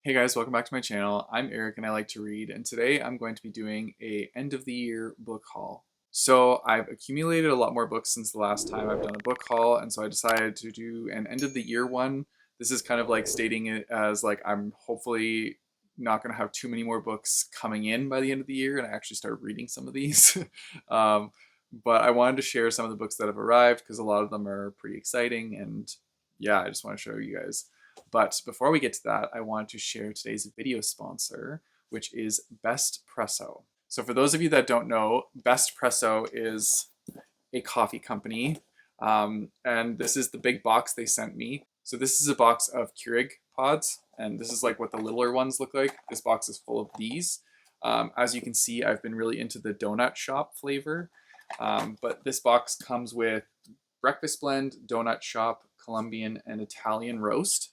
Hey guys, welcome back to my channel. I'm Eric and I like to read, and today I'm going to be doing a end of the year book haul. So I've accumulated a lot more books since the last time I've done a book haul, and so I decided to do an end of the year one. This is kind of like stating it as like I'm hopefully not going to have too many more books coming in by the end of the year and I actually start reading some of these. um, but I wanted to share some of the books that have arrived because a lot of them are pretty exciting, and yeah, I just want to show you guys. But before we get to that, I want to share today's video sponsor, which is Bestpresso. So for those of you that don't know, Bestpresso is a coffee company, and this is the big box they sent me. So this is a box of Keurig pods, and this is like what the littler ones look like. This box is full of these. As you can see, I've been really into the donut shop flavor, but this box comes with breakfast blend, donut shop, Colombian, and Italian roast,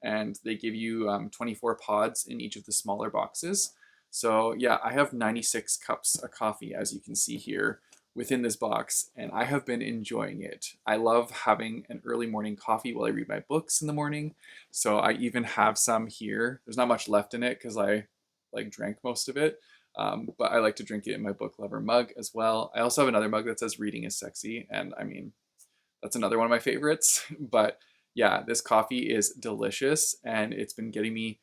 and they give you 24 pods in each of the smaller boxes. So yeah, I have 96 cups of coffee, as you can see here, within this box, and I have been enjoying it. I love having an early morning coffee while I read my books in the morning. So I even have some here. There's not much left in it because I like drank most of it. But I like to drink it in my book lover mug as well. I also have another mug that says reading is sexy, and I mean, that's another one of my favorites. But yeah, this coffee is delicious and it's been getting me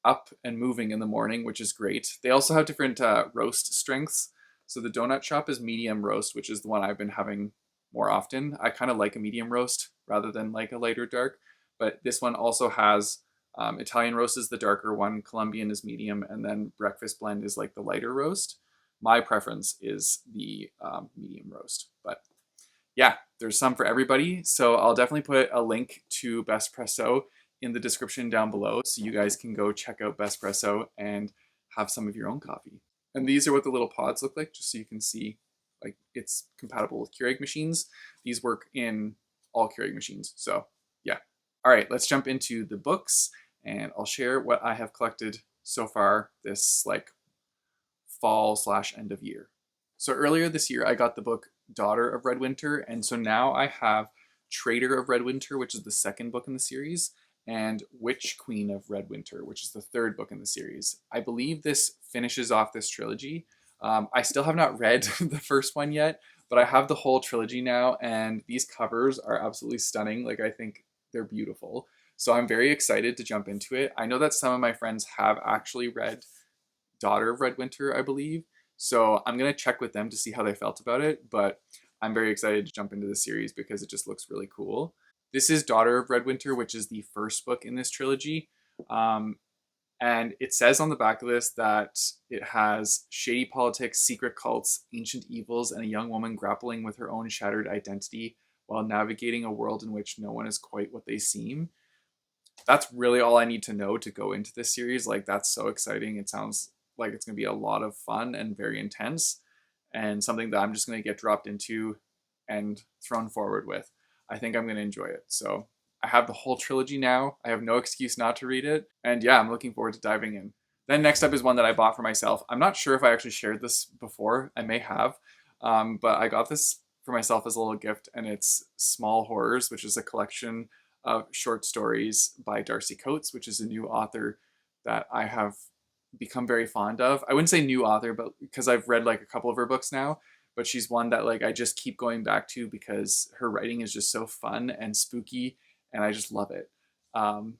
up and moving in the morning, which is great. They also have different roast strengths. So the donut shop is medium roast, which is the one I've been having more often. I kind of like a medium roast rather than like a lighter dark. But this one also has Italian roast is the darker one, Colombian is medium, and then breakfast blend is like the lighter roast. My preference is the medium roast, but yeah, there's some for everybody. So I'll definitely put a link to Bestpresso in the description down below so you guys can go check out Bestpresso and have some of your own coffee. And these are what the little pods look like, just so you can see like it's compatible with Keurig machines. These work in all Keurig machines. So yeah. All right, let's jump into the books and I'll share what I have collected so far this like fall slash end of year. So earlier this year, I got the book Daughter of Red Winter, and so now I have Traitor of Red Winter, which is the second book in the series, and Witch Queen of Red Winter, which is the third book in the series. I believe this finishes off this trilogy. I still have not read the first one yet, but I have the whole trilogy now, and these covers are absolutely stunning. Like, I think they're beautiful. So I'm very excited to jump into it. I know that some of my friends have actually read Daughter of Red Winter, I believe. So I'm gonna check with them to see how they felt about it, but I'm very excited to jump into the series because it just looks really cool. This is Daughter of Red Winter, which is the first book in this trilogy. Um, and it says on the back of this that it has shady politics, secret cults, ancient evils, and a young woman grappling with her own shattered identity while navigating a world in which no one is quite what they seem. That's really all I need to know to go into this series. Like, that's so exciting. It sounds like it's going to be a lot of fun and very intense, and something that I'm just going to get dropped into and thrown forward with. I think I'm going to enjoy it. So I have the whole trilogy now. I have no excuse not to read it. And yeah, I'm looking forward to diving in. Then next up is one that I bought for myself. I'm not sure if I actually shared this before. I may have. But I got this for myself as a little gift, and it's Small Horrors, which is a collection of short stories by Darcy Coates, which is a new author that I have become very fond of. I wouldn't say new author, but because I've read like a couple of her books now, but she's one that like I just keep going back to because her writing is just so fun and spooky, and I just love it.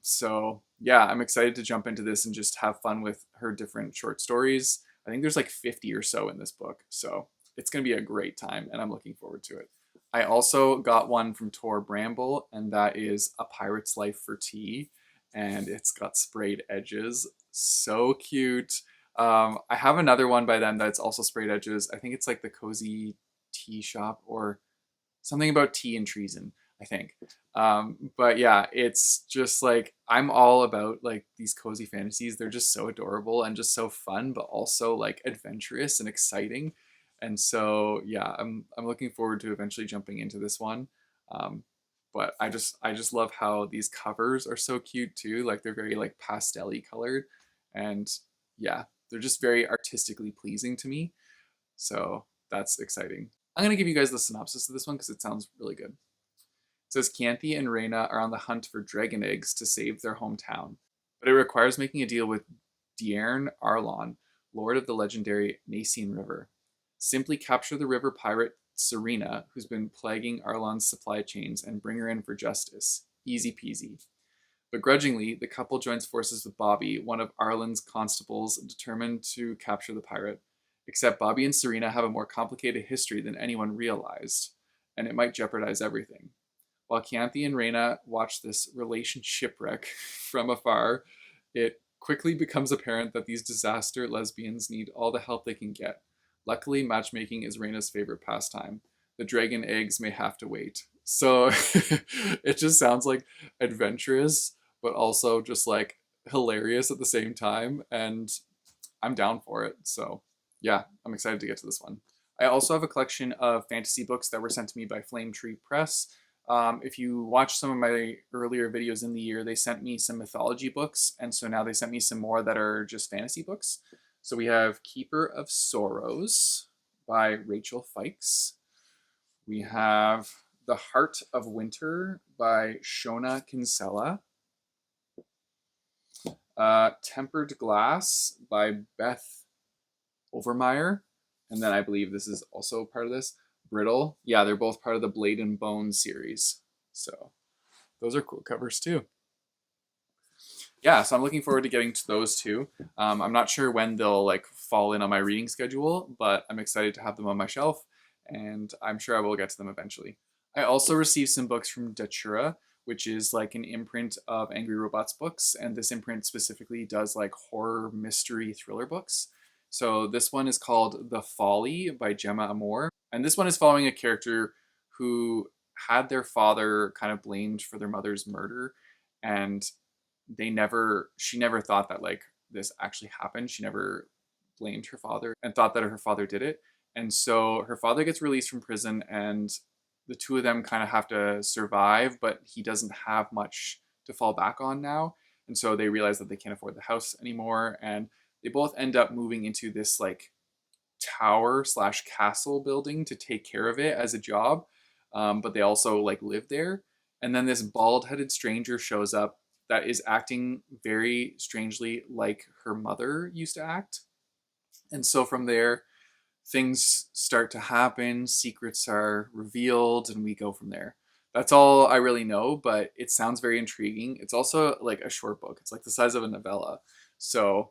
So yeah, I'm excited to jump into this and just have fun with her different short stories. I think there's like 50 or so in this book, so it's going to be a great time, and I'm looking forward to it. I also got one from Tor Bramble, and that is A Pirate's Life for Tea, and it's got sprayed edges. So cute. I have another one by them that's also sprayed edges. I think it's like the Cozy Tea Shop or something about tea and treason, I think. But yeah, it's just like I'm all about like these cozy fantasies. They're just so adorable and just so fun, but also like adventurous and exciting. And so yeah, I'm looking forward to eventually jumping into this one. Um, but I just love how these covers are so cute too. Like they're very like pastel-y colored, and yeah, they're just very artistically pleasing to me. So that's exciting. I'm gonna give you guys the synopsis of this one because it sounds really good. It says Canthe and Reyna are on the hunt for dragon eggs to save their hometown. but it requires making a deal with Dierne Arlon, lord of the legendary Nacine River. Simply capture the river pirate Serena, who's been plaguing Arlon's supply chains, and bring her in for justice. Easy peasy. Begrudgingly, the couple joins forces with Bobby, one of Arlen's constables, determined to capture the pirate. Except Bobby and Serena have a more complicated history than anyone realized, and it might jeopardize everything. While Chianthe and Reyna watch this relation shipwreck from afar, it quickly becomes apparent that these disaster lesbians need all the help they can get. Luckily, matchmaking is Reyna's favorite pastime. The dragon eggs may have to wait. So it just sounds like adventurous, but also just like hilarious at the same time. And I'm down for it. So yeah, I'm excited to get to this one. I also have a collection of fantasy books that were sent to me by Flame Tree Press. If you watch some of my earlier videos in the year, they sent me some mythology books, and so now they sent me some more that are just fantasy books. So we have Keeper of Sorrows by Rachel Fikes. We have The Heart of Winter by Shona Kinsella. Tempered Glass by Beth Overmeyer. And then I believe this is also part of this. Brittle. Yeah, they're both part of the Blade and Bone series. So those are cool covers too. Yeah, so I'm looking forward to getting to those two. I'm not sure when they'll like fall in on my reading schedule, but I'm excited to have them on my shelf, and I'm sure I will get to them eventually. I also received some books from Datura, which is like an imprint of Angry Robots books, and this imprint specifically does like horror, mystery, thriller books. So this one is called The Folly by Gemma Amor, and this one is following a character who had their father kind of blamed for their mother's murder, and she never thought that like this actually happened. She never blamed her father and thought that her father did it. And so her father gets released from prison, and the two of them kind of have to survive, but he doesn't have much to fall back on now. And so they realize that they can't afford the house anymore, and they both end up moving into this like tower slash castle building to take care of it as a job. But they also like live there. And then this bald-headed stranger shows up that is acting very strangely like her mother used to act. And so from there, things start to happen, secrets are revealed, and we go from there. That's all I really know, but it sounds very intriguing. It's also like a short book. It's like the size of a novella. So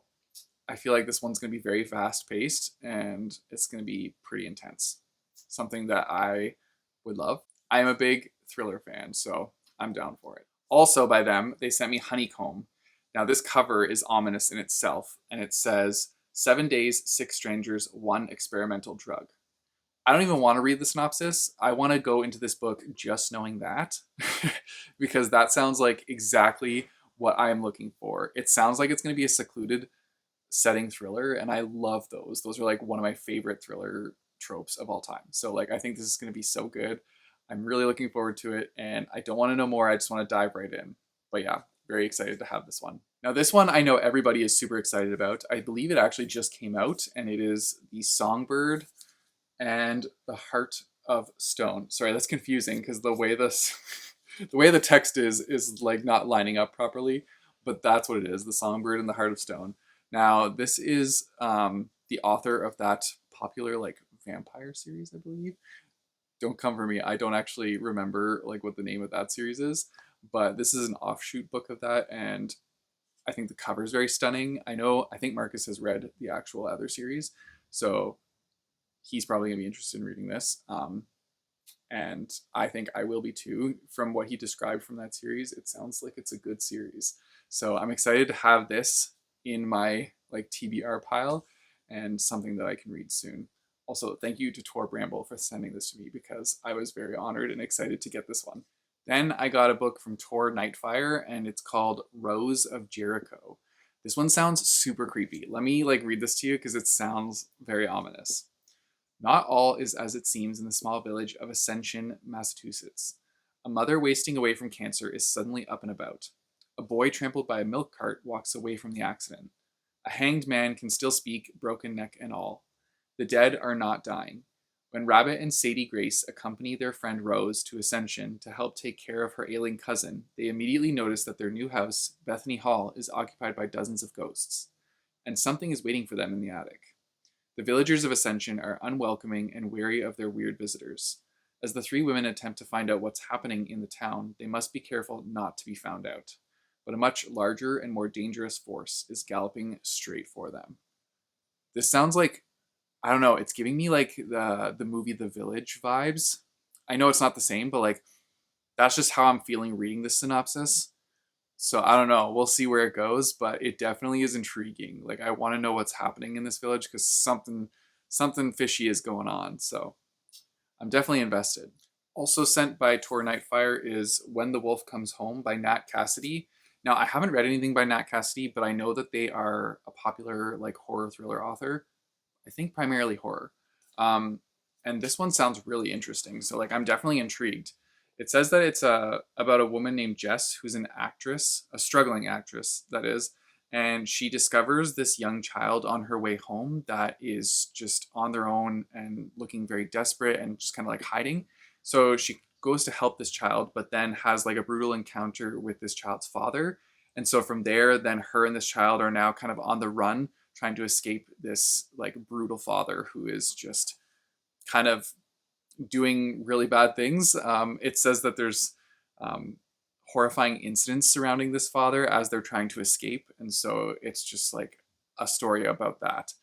I feel like this one's going to be very fast paced, and it's going to be pretty intense. Something that I would love. I am a big thriller fan, so I'm down for it. Also by them, they sent me Honeycomb. Now this cover is ominous in itself, and it says 7 days, 6 strangers, 1 experimental drug. I don't even want to read the synopsis. I want to go into this book just knowing that because that sounds like exactly what I am looking for. It sounds like it's going to be a secluded setting thriller, and I love those. Those are like one of my favorite thriller tropes of all time. So like I think this is going to be so good. I'm really looking forward to it, and I don't want to know more. I just want to dive right in. But yeah, very excited to have this one. Now this one I know everybody is super excited about. I believe it actually just came out, and it is The Songbird and the Heart of Stone. Sorry, that's confusing because the way the text is like not lining up properly, but that's what it is. The Songbird and the Heart of Stone. Now this is the author of that popular like vampire series, I believe. Don't come for me. I don't actually remember like what the name of that series is, but this is an offshoot book of that, and I think the cover is very stunning. I think Marcus has read the actual other series, so he's probably gonna be interested in reading this. And I think I will be too. From what he described from that series, it sounds like it's a good series. So I'm excited to have this in my like TBR pile and something that I can read soon. Also, thank you to Tor Bramble for sending this to me because I was very honored and excited to get this one. Then I got a book from Tor Nightfire, and it's called Rose of Jericho. This one sounds super creepy. Let me like read this to you because it sounds very ominous. Not all is as it seems in the small village of Ascension, Massachusetts. A mother wasting away from cancer is suddenly up and about. A boy trampled by a milk cart walks away from the accident. A hanged man can still speak, broken neck and all. The dead are not dying. When Rabbit and Sadie Grace accompany their friend Rose to Ascension to help take care of her ailing cousin, they immediately notice that their new house, Bethany Hall, is occupied by dozens of ghosts, and something is waiting for them in the attic. The villagers of Ascension are unwelcoming and wary of their weird visitors. As the three women attempt to find out what's happening in the town, they must be careful not to be found out. But a much larger and more dangerous force is galloping straight for them. This sounds like, I don't know, it's giving me like the movie The Village vibes. I know it's not the same, but like that's just how I'm feeling reading this synopsis. So I don't know. We'll see where it goes, but it definitely is intriguing. Like I want to know what's happening in this village because something fishy is going on. So I'm definitely invested. Also sent by Tor Nightfire is When the Wolf Comes Home by Nat Cassidy. Now I haven't read anything by Nat Cassidy, but I know that they are a popular like horror thriller author. I think primarily horror. And this one sounds really interesting. So like I'm definitely intrigued. It says that it's about a woman named Jess who's an actress, a struggling actress, that is, and she discovers this young child on her way home that is just on their own and looking very desperate and just kind of like hiding. So she goes to help this child, but then has like a brutal encounter with this child's father. And so from there, then her and this child are now kind of on the run, trying to escape this like brutal father who is just kind of doing really bad things. It says that there's horrifying incidents surrounding this father as they're trying to escape. And so it's just like a story about that.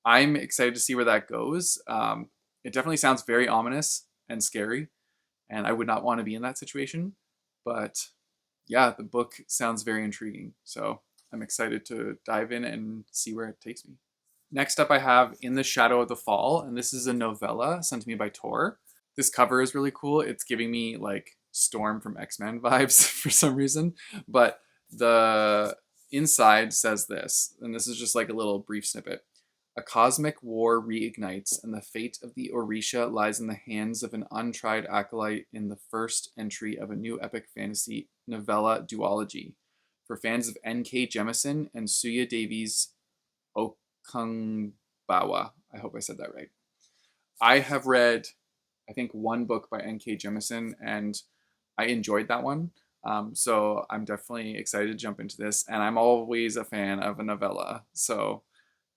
I'm excited to see where that goes. It definitely sounds very ominous and scary, and I would not want to be in that situation. But yeah, the book sounds very intriguing. So I'm excited to dive in and see where it takes me. Next up, I have In the Shadow of the Fall, and this is a novella sent to me by Tor. This cover is really cool. It's giving me like Storm from X-Men vibes for some reason, but the inside says this, and this is just like a little brief snippet. A cosmic war reignites, and the fate of the Orisha lies in the hands of an untried acolyte in the first entry of a new epic fantasy novella duology for fans of N.K. Jemisin and Suya Davies Okungbawa. I hope I said that right. I have read, I think, one book by N.K. Jemisin, and I enjoyed that one. So I'm definitely excited to jump into this, and I'm always a fan of a novella. So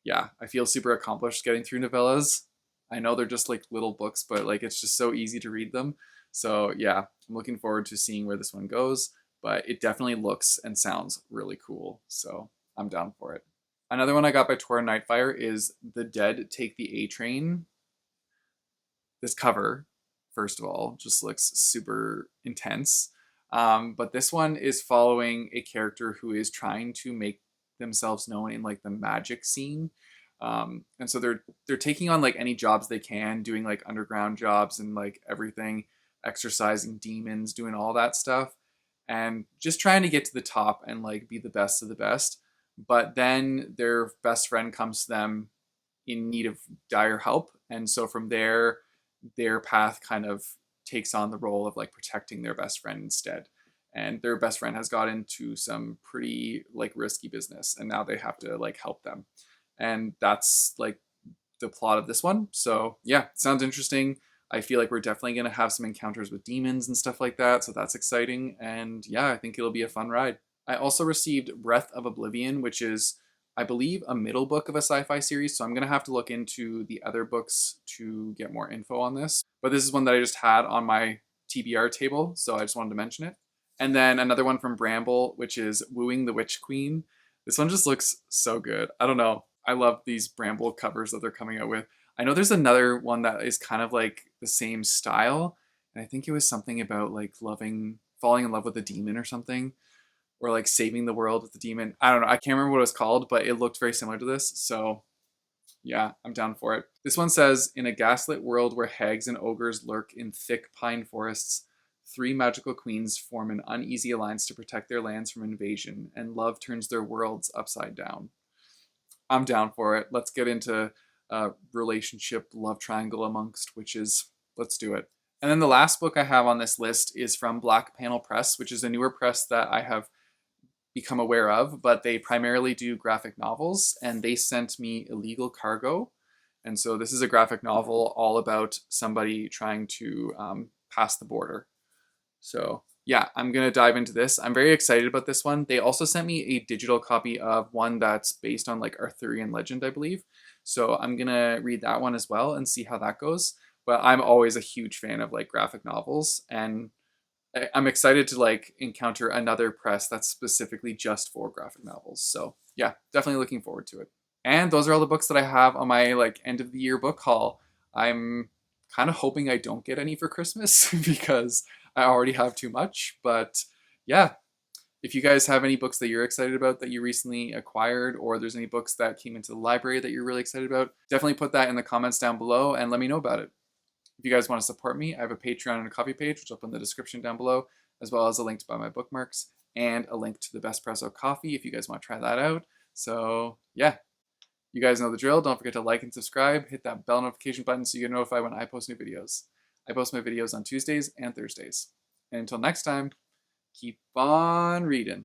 yeah, I feel super accomplished getting through novellas. I know they're just like little books, but like it's just so easy to read them. So yeah, I'm looking forward to seeing where this one goes, but it definitely looks and sounds really cool. So I'm down for it. Another one I got by Tor Nightfire is The Dead Take the A Train. This cover, first of all, just looks super intense. But this one is following a character who is trying to make themselves known in like the magic scene. And so they're taking on like any jobs they can, doing like underground jobs and like everything, exorcising demons, doing all that stuff, and just trying to get to the top and like be the best of the best. But then their best friend comes to them in need of dire help, and so from there, their path kind of takes on the role of like protecting their best friend instead. And their best friend has got into some pretty like risky business, and now they have to like help them. And that's like the plot of this one. So yeah, sounds interesting. I feel like we're definitely going to have some encounters with demons and stuff like that. So that's exciting. And yeah, I think it'll be a fun ride. I also received Breath of Oblivion, which is, I believe, a middle book of a sci-fi series. So I'm going to have to look into the other books to get more info on this. But this is one that I just had on my TBR table. So I just wanted to mention it. And then another one from Bramble, which is Wooing the Witch Queen. This one just looks so good. I don't know. I love these Bramble covers that they're coming out with. I know there's another one that is kind of like the same style. And I think it was something about like falling in love with a demon or something, or like saving the world with the demon. I don't know. I can't remember what it was called, but it looked very similar to this. So yeah, I'm down for it. This one says, in a gaslit world where hags and ogres lurk in thick pine forests, three magical queens form an uneasy alliance to protect their lands from invasion, and love turns their worlds upside down. I'm down for it. Let's get into relationship love triangle amongst witches. Let's do it. And then the last book I have on this list is from Black Panel Press, which is a newer press that I have become aware of, but they primarily do graphic novels, and they sent me Illegal Cargo. And so this is a graphic novel all about somebody trying to pass the border. So yeah, I'm going to dive into this. I'm very excited about this one. They also sent me a digital copy of one that's based on like Arthurian legend, I believe. So I'm going to read that one as well and see how that goes. But I'm always a huge fan of like graphic novels, and I'm excited to like encounter another press that's specifically just for graphic novels. So yeah, definitely looking forward to it. And those are all the books that I have on my like end of the year book haul. I'm kind of hoping I don't get any for Christmas because I already have too much. But yeah, if you guys have any books that you're excited about that you recently acquired, or there's any books that came into the library that you're really excited about, definitely put that in the comments down below and let me know about it. If you guys want to support me, I have a Patreon and a Coffee page, which I'll put in the description down below, as well as a link to buy my bookmarks and a link to the Bestpresso Coffee if you guys want to try that out. So yeah, you guys know the drill. Don't forget to like and subscribe. Hit that bell notification button so you get notified when I post new videos. I post my videos on Tuesdays and Thursdays. And until next time, keep on reading.